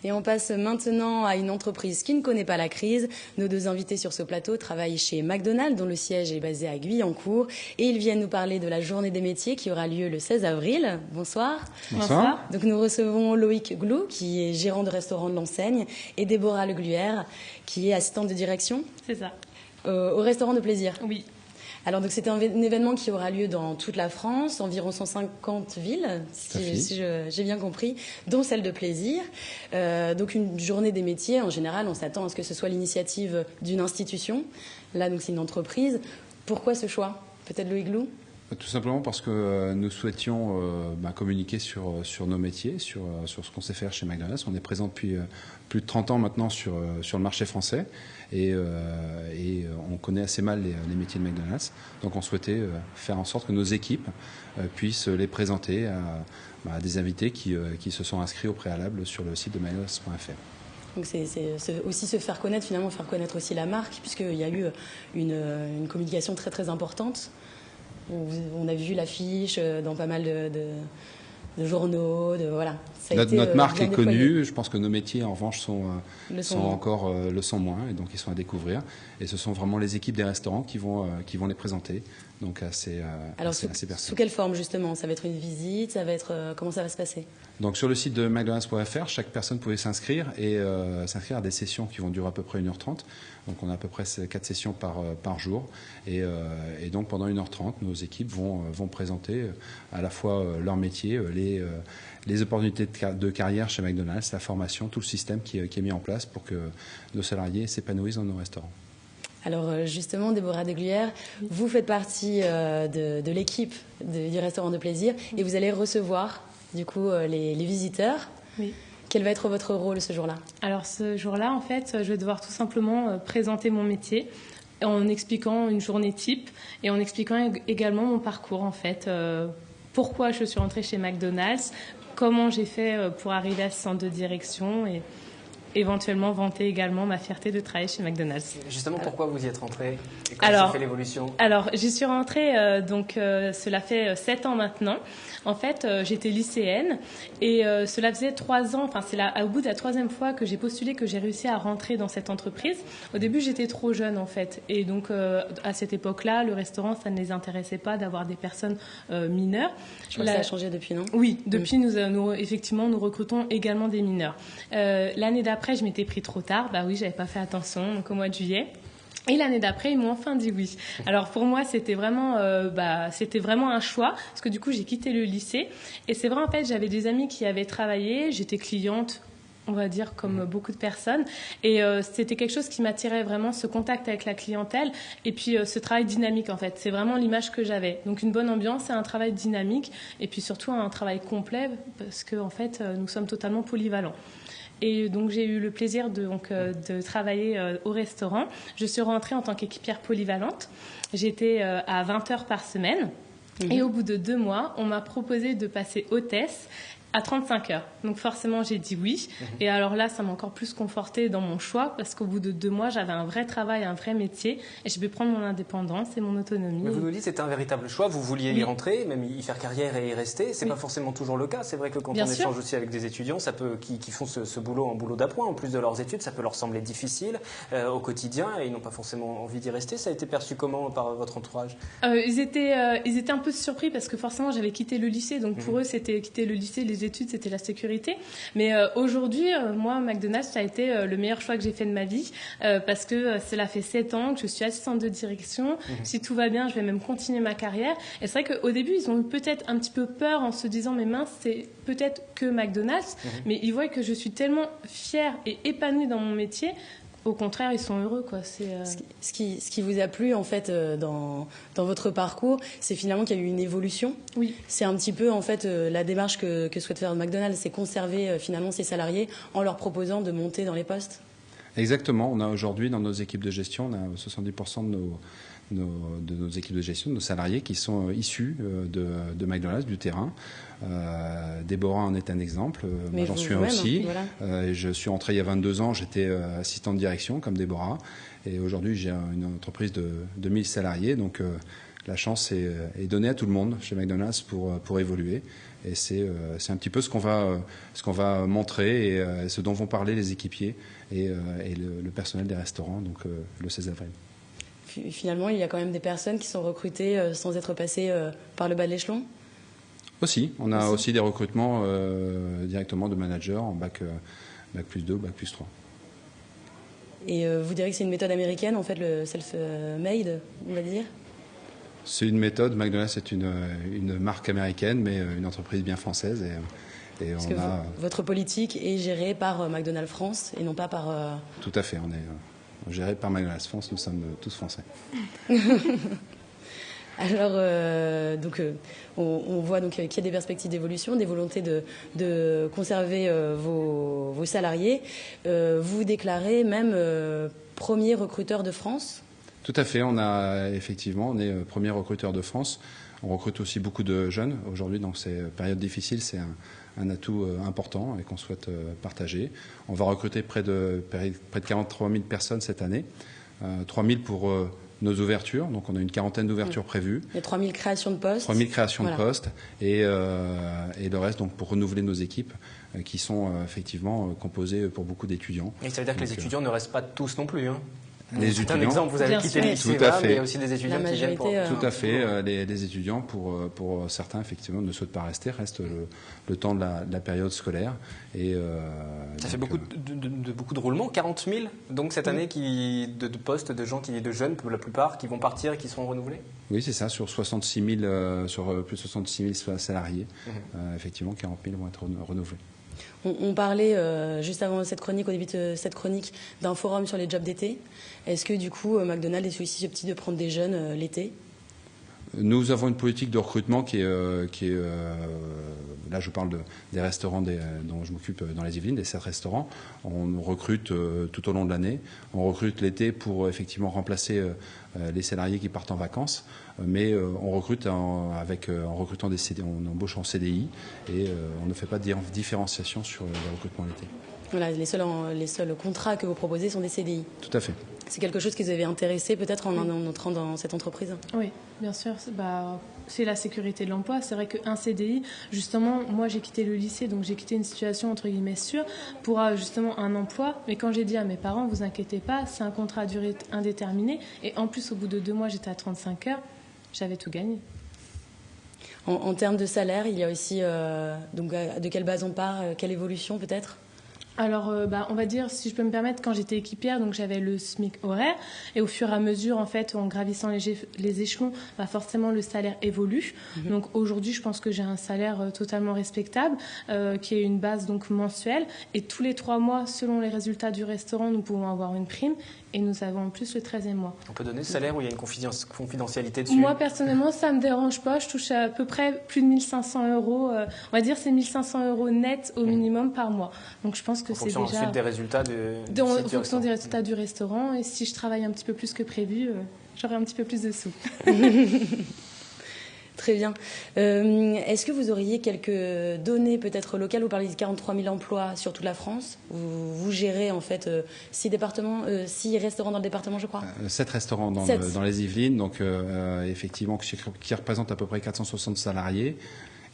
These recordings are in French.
Et on passe maintenant à une entreprise qui ne connaît pas la crise. Nos deux invités sur ce plateau travaillent chez McDonald's, dont le siège est basé à Guyancourt. Et ils viennent nous parler de la journée des métiers qui aura lieu le 16 avril. Bonsoir. Bonsoir. Donc nous recevons Loïc Glou, qui est gérant de restaurant de l'enseigne, et Déborah Legluère, qui est assistante de direction. C'est ça. Au restaurant de plaisir. Oui. Alors donc c'est un événement qui aura lieu dans toute la France, environ 150 villes, si j'ai bien compris, dont celle de plaisir. Donc une journée des métiers, en général, on s'attend à ce que ce soit l'initiative d'une institution. Là, donc c'est une entreprise. Pourquoi ce choix? Peut-être Loïc Glou? Tout simplement parce que nous souhaitions communiquer sur nos métiers, sur ce qu'on sait faire chez McDonald's. On est présent depuis plus de 30 ans maintenant sur le marché français et on connaît assez mal les métiers de McDonald's. Donc on souhaitait faire en sorte que nos équipes puissent les présenter à des invités qui se sont inscrits au préalable sur le site de mcdonalds.fr. Donc c'est aussi se faire connaître, finalement faire connaître aussi la marque, puisqu'il y a eu une communication très très importante. On a vu l'affiche dans pas mal de journaux, voilà. Notre marque est connue. Je pense que nos métiers, en revanche, le sont moins, et donc ils sont à découvrir. Et ce sont vraiment les équipes des restaurants qui vont les présenter. Donc assez personnel. Sous quelle forme justement? Ça va être une visite, ça va être comment ça va se passer? Donc sur le site de mcdonalds.fr, chaque personne pouvait s'inscrire à des sessions qui vont durer à peu près 1h30. Donc on a à peu près 4 sessions par jour. Et donc pendant 1h30, nos équipes vont présenter à la fois leur métier, les opportunités de carrière chez McDonald's, la formation, tout le système qui est mis en place pour que nos salariés s'épanouissent dans nos restaurants. Alors justement, Déborah Legluère, vous faites partie de l'équipe du restaurant de plaisir et vous allez recevoir du coup les visiteurs. Oui. Quel va être votre rôle ce jour-là? Alors ce jour-là, en fait, je vais devoir tout simplement présenter mon métier en expliquant une journée type et en expliquant également mon parcours, en fait. Pourquoi je suis rentrée chez McDonald's, comment j'ai fait pour arriver à ce centre de direction et éventuellement vanter également ma fierté de travailler chez McDonald's. Justement, pourquoi vous y êtes rentrée et comment s'est fait l'évolution? Alors, j'y suis rentrée, cela fait 7 ans maintenant. En fait, j'étais lycéenne et cela faisait 3 ans, enfin c'est au bout de la 3e fois que j'ai postulé que j'ai réussi à rentrer dans cette entreprise. Au début, j'étais trop jeune en fait et donc à cette époque-là, le restaurant, ça ne les intéressait pas d'avoir des personnes mineures. Je crois que ça a changé depuis, non? Oui, depuis effectivement, nous recrutons également des mineurs. L'année d'après, je m'étais pris trop tard. Bah oui, j'avais pas fait attention, donc au mois de juillet. Et l'année d'après, ils m'ont enfin dit oui. Alors pour moi, c'était vraiment un choix, parce que du coup, j'ai quitté le lycée. Et c'est vrai, en fait, j'avais des amis qui avaient travaillé, j'étais cliente, on va dire, comme beaucoup de personnes. Et c'était quelque chose qui m'attirait vraiment, ce contact avec la clientèle et puis ce travail dynamique, en fait. C'est vraiment l'image que j'avais. Donc une bonne ambiance et un travail dynamique et puis surtout un travail complet, parce qu'en fait, nous sommes totalement polyvalents. Et donc j'ai eu le plaisir de travailler au restaurant. Je suis rentrée en tant qu'équipière polyvalente. J'étais à 20 heures par semaine. Et au bout de 2 mois, on m'a proposé de passer hôtesse à 35 heures. Donc forcément, j'ai dit oui. Et alors là, ça m'a encore plus confortée dans mon choix parce qu'au bout de 2 mois, j'avais un vrai travail, un vrai métier et je vais prendre mon indépendance et mon autonomie. Mais vous nous dites que c'était un véritable choix. Vous vouliez y rentrer, même y faire carrière et y rester. C'est pas forcément toujours le cas. C'est vrai que quand on échange aussi avec des étudiants, ça peut, qui font ce boulot en boulot d'appoint, en plus de leurs études, ça peut leur sembler difficile au quotidien et ils n'ont pas forcément envie d'y rester. Ça a été perçu comment par votre entourage? Ils étaient un peu surpris parce que forcément, j'avais quitté le lycée. Donc pour eux, c'était quitter le lycée, les études, c'était la sécurité. Mais aujourd'hui, moi, McDonald's, ça a été le meilleur choix que j'ai fait de ma vie parce que cela fait 7 ans que je suis assistante de direction. Si tout va bien, je vais même continuer ma carrière. Et c'est vrai qu'au début, ils ont eu peut-être un petit peu peur en se disant, mais mince, c'est peut-être que McDonald's. Mais ils voient que je suis tellement fière et épanouie dans mon métier. Au contraire, ils sont heureux, quoi. Ce qui vous a plu, en fait, dans votre parcours, c'est finalement qu'il y a eu une évolution. Oui. C'est un petit peu, en fait, la démarche que souhaite faire McDonald's, c'est conserver finalement ses salariés en leur proposant de monter dans les postes. Exactement. On a aujourd'hui, dans nos équipes de gestion, on a 70% de nos équipes de gestion, de nos salariés qui sont issus de McDonald's, du terrain. Déborah en est un exemple. Moi, j'en suis un aussi. Voilà. Je suis rentré il y a 22 ans, j'étais assistant de direction comme Déborah. Et aujourd'hui, j'ai une entreprise de 1000 salariés. Donc, la chance est donnée à tout le monde chez McDonald's pour évoluer. Et c'est un petit peu ce qu'on va montrer et ce dont vont parler les équipiers et le personnel des restaurants, donc le 16 avril. Finalement, il y a quand même des personnes qui sont recrutées sans être passées par le bas de l'échelon ? Aussi, on a aussi des recrutements directement de managers en bac plus 2, bac plus 3. Et vous diriez que c'est une méthode américaine, en fait, le self-made, on va dire ? C'est une méthode. McDonald's est une marque américaine, mais une entreprise bien française. Et parce que votre politique est gérée par McDonald's France et non pas par... Tout à fait, on est géré par McDonald's France, nous sommes tous français. Alors, on voit donc qu'il y a des perspectives d'évolution, des volontés de conserver vos salariés. Vous déclarez même premier recruteur de France. Tout à fait, on est premier recruteur de France. On recrute aussi beaucoup de jeunes. Aujourd'hui, dans ces périodes difficiles, c'est un atout important et qu'on souhaite partager. On va recruter près de 43 000 personnes cette année, 3 000 pour nos ouvertures, donc on a une quarantaine d'ouvertures prévues. Il y a 3 000 créations de postes. 3 000 créations de postes et le reste donc pour renouveler nos équipes qui sont effectivement composées pour beaucoup d'étudiants. Et ça veut dire que les étudiants ne restent pas tous non plus, hein. Les étudiants, un exemple, vous avez quitté le lycée, mais il y a aussi des étudiants qui viennent pour... Tout à fait, les étudiants, pour certains, effectivement, ne souhaitent pas rester, restent le temps de la période scolaire. Et, ça fait beaucoup de roulements, 40 000 donc cette année de postes de jeunes pour la plupart, qui vont partir et qui seront renouvelés. Oui, c'est ça, sur 66 000, sur plus de 66 000 salariés, effectivement, 40 000 vont être renouvelés. On parlait juste avant cette chronique, au début de cette chronique, d'un forum sur les jobs d'été. Est-ce que du coup, McDonald's est aussi susceptible de prendre des jeunes l'été ? Nous avons une politique de recrutement qui est là je parle des restaurants dont je m'occupe dans les Yvelines, des 7 restaurants. On recrute tout au long de l'année. On recrute l'été pour effectivement remplacer les salariés qui partent en vacances. Mais on recrute en recrutant des CDI, on embauche en CDI et on ne fait pas de différenciation sur le recrutement l'été. Voilà, les seuls contrats que vous proposez sont des CDI. Tout à fait. C'est quelque chose qui vous avait intéressé peut-être en entrant dans cette entreprise ? Oui, bien sûr. C'est la sécurité de l'emploi. C'est vrai qu'un CDI, justement, moi j'ai quitté le lycée, donc j'ai quitté une situation entre guillemets sûre pour justement un emploi. Mais quand j'ai dit à mes parents, vous inquiétez pas, c'est un contrat à durée indéterminée. Et en plus, au bout de 2 mois, j'étais à 35 heures. J'avais tout gagné. En termes de salaire, il y a aussi donc de quelle base on part, quelle évolution peut-être ? Alors, on va dire, si je peux me permettre, quand j'étais équipière, donc j'avais le SMIC horaire, et au fur et à mesure, en fait, en gravissant les échelons, forcément le salaire évolue. Donc aujourd'hui, je pense que j'ai un salaire totalement respectable, qui est une base donc mensuelle, et tous les 3 mois, selon les résultats du restaurant, nous pouvons avoir une prime, et nous avons en plus le 13e mois. On peut donner ce salaire où il y a une confidentialité dessus ? Moi, personnellement, ça ne me dérange pas. Je touche à peu près plus de 1 500 euros. On va dire c'est 1 500 euros net au minimum par mois. Donc je pense que c'est déjà... En fonction ensuite des résultats en fonction des résultats du restaurant. Et si je travaille un petit peu plus que prévu, j'aurai un petit peu plus de sous. Très bien. Est-ce que vous auriez quelques données peut-être locales ? Vous parlez de 43 000 emplois sur toute la France. Vous gérez en fait 6 restaurants dans le département, je crois. 7 restaurants dans les Yvelines, donc effectivement qui représentent à peu près 460 salariés.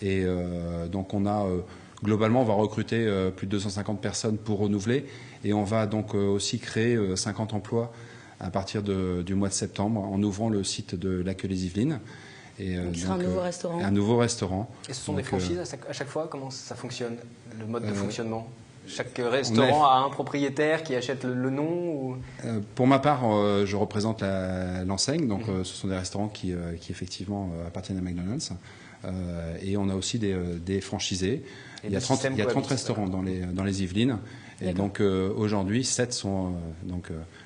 Et donc on a globalement on va recruter plus de 250 personnes pour renouveler, et on va donc aussi créer 50 emplois à partir du mois de septembre en ouvrant le site de l'Accueil des Yvelines. Et qui sera un nouveau restaurant. Un nouveau restaurant. Et ce sont des franchises à chaque fois ? Comment ça fonctionne, le mode de fonctionnement ? Chaque restaurant a un propriétaire qui achète le nom ou... Pour ma part, je représente l'enseigne. Donc, ce sont des restaurants qui effectivement appartiennent à McDonald's. Et on a aussi des franchisés. Il y a 30 restaurants dans les Yvelines. Et donc, aujourd'hui, 7 sont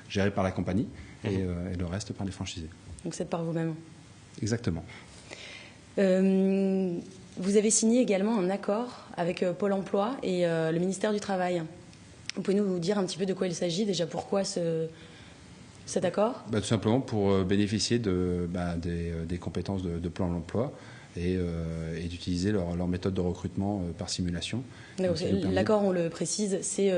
gérés par la compagnie et le reste par les franchisés. Donc, 7 par vous-même. Exactement. Vous avez signé également un accord avec Pôle emploi et le ministère du Travail. Vous pouvez nous dire un petit peu de quoi il s'agit, déjà pourquoi cet accord ? Tout simplement pour bénéficier des compétences de plan d'emploi et d'utiliser leur méthode de recrutement par simulation. L'accord, on le précise, c'est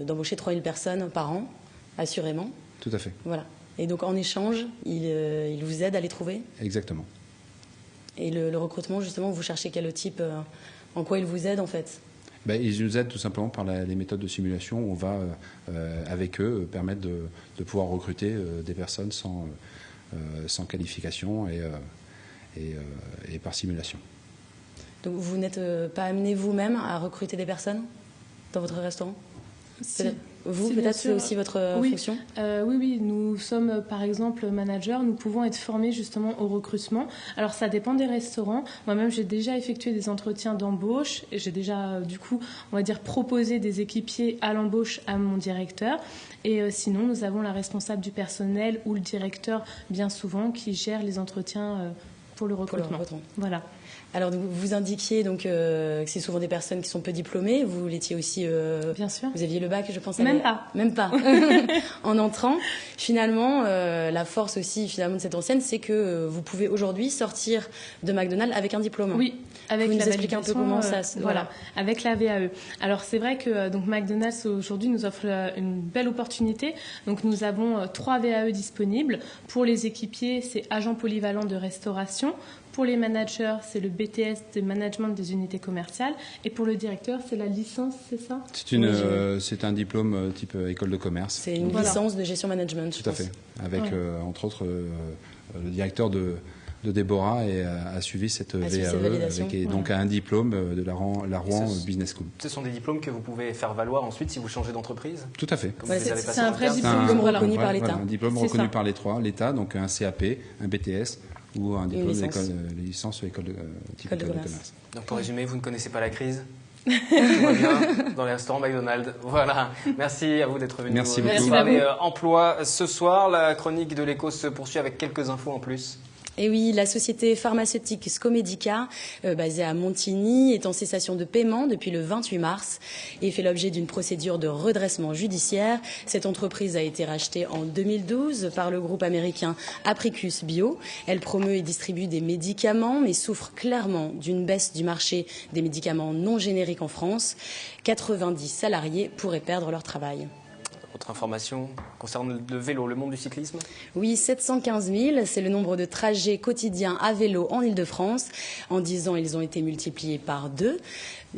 d'embaucher 3 000 personnes par an, assurément. Tout à fait. Voilà. Et donc en échange, il vous aide à les trouver? Exactement. Et le recrutement, justement, vous cherchez quel type, en quoi il vous aide en fait? Ils nous aident tout simplement par les méthodes de simulation où on va, avec eux, permettre de pouvoir recruter des personnes sans qualification et par simulation. Donc vous n'êtes pas amené vous-même à recruter des personnes dans votre restaurant? Si. Vous, peut-être, c'est aussi votre fonction? Oui. Nous sommes, par exemple, managers. Nous pouvons être formés justement au recrutement. Alors, ça dépend des restaurants. Moi-même, j'ai déjà effectué des entretiens d'embauche. Et j'ai déjà, du coup, on va dire, proposé des équipiers à l'embauche à mon directeur. Et sinon, nous avons la responsable du personnel ou le directeur, bien souvent, qui gère les entretiens pour le recrutement. Voilà. Alors, vous indiquiez donc, que c'est souvent des personnes qui sont peu diplômées. Vous l'étiez aussi... Bien sûr. Vous aviez le bac, je pense. Même pas. Même pas. En entrant. Finalement, la force aussi finalement de cette enseigne, c'est que vous pouvez aujourd'hui sortir de McDonald's avec un diplôme. Oui, avec vous la nous expliquez un peu comment ça... Voilà, avec la VAE. Alors, c'est vrai que donc McDonald's aujourd'hui nous offre une belle opportunité. Donc, nous avons 3 VAE disponibles. Pour les équipiers, c'est agent polyvalent de restauration. Pour les managers, c'est le BTS de management des unités commerciales. Et pour le directeur, c'est la licence, c'est ça? C'est un diplôme type école de commerce. C'est une licence de gestion management. Tout à fait. Avec, entre autres, le directeur de Déborah a suivi cette VAE et donc a un diplôme de la Rouen Business School. Ce sont des diplômes que vous pouvez faire valoir ensuite si vous changez d'entreprise? Tout à fait. C'est un vrai diplôme reconnu par l'État. Un diplôme reconnu par l'État, donc un CAP, un BTS ou un diplôme de licence école de commerce. Donc pour résumer, vous ne connaissez pas la crise? Tout va bien dans les restaurants McDonald's. Voilà. Merci à vous d'être venu nous parler emploi ce soir. La chronique de l'Écho se poursuit avec quelques infos en plus. Et oui, la société pharmaceutique Scomedica, basée à Montigny, est en cessation de paiement depuis le 28 mars et fait l'objet d'une procédure de redressement judiciaire. Cette entreprise a été rachetée en 2012 par le groupe américain Apricus Bio. Elle promeut et distribue des médicaments, mais souffre clairement d'une baisse du marché des médicaments non génériques en France. 90 salariés pourraient perdre leur travail. Autre information concerne le vélo, le monde du cyclisme? Oui, 715 000, c'est le nombre de trajets quotidiens à vélo en Ile-de-France. En 10 ans, ils ont été multipliés par 2.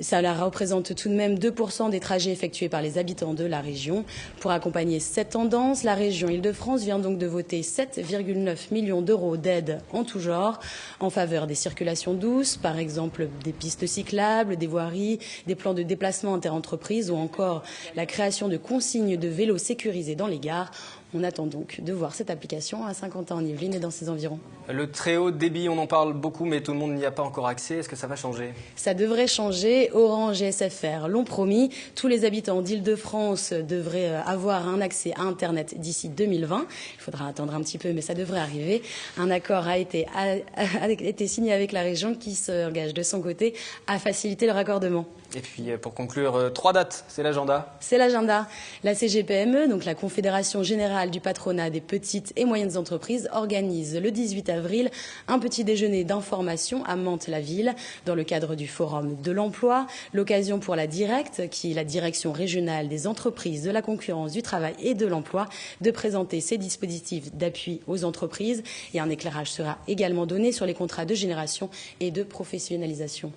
Ça représente tout de même 2% des trajets effectués par les habitants de la région. Pour accompagner cette tendance, la région Île-de-France vient donc de voter 7,9 millions d'euros d'aide en tout genre en faveur des circulations douces, par exemple des pistes cyclables, des voiries, des plans de déplacement interentreprises ou encore la création de consignes de vélos sécurisés dans les gares. On attend donc de voir cette application à Saint-Quentin-en-Yvelines et dans ses environs. Le très haut débit, on en parle beaucoup, mais tout le monde n'y a pas encore accès. Est-ce que ça va changer? Ça devrait changer. Orange et SFR l'ont promis. Tous les habitants d'Île-de-France devraient avoir un accès à Internet d'ici 2020. Il faudra attendre un petit peu, mais ça devrait arriver. Un accord a été signé avec la région qui s'engage de son côté à faciliter le raccordement. Et puis, pour conclure, 3 dates, c'est l'agenda. C'est l'agenda. La CGPME, donc la Confédération Générale du Patronat des Petites et Moyennes Entreprises, organise le 18 avril un petit déjeuner d'information à Mantes-la-Ville dans le cadre du Forum de l'Emploi. L'occasion pour la DIRECT, qui est la Direction Régionale des Entreprises, de la Concurrence, du Travail et de l'Emploi, de présenter ses dispositifs d'appui aux entreprises. Et un éclairage sera également donné sur les contrats de génération et de professionnalisation.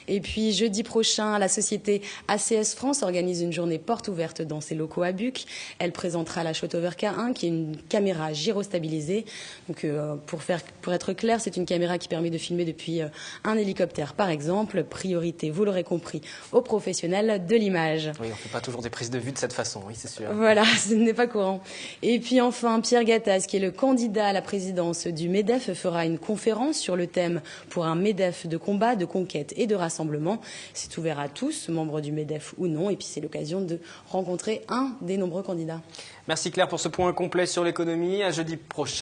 Et puis, jeudi prochain, la société ACS France organise une journée porte ouverte dans ses locaux à Buc. Elle présentera la Shotover K1, qui est une caméra gyrostabilisée. Donc, pour être clair, c'est une caméra qui permet de filmer depuis un hélicoptère, par exemple. Priorité, vous l'aurez compris, aux professionnels de l'image. Oui, on ne fait pas toujours des prises de vue de cette façon, oui, c'est sûr. Voilà, ce n'est pas courant. Et puis enfin, Pierre Gattaz, qui est le candidat à la présidence du MEDEF, fera une conférence sur le thème pour un MEDEF de combat, de conquête et de rassemblement. C'est ouvert à tous, membres du MEDEF ou non, et puis c'est l'occasion de rencontrer un des nombreux candidats. Merci Claire pour ce point complet sur l'économie. À jeudi prochain.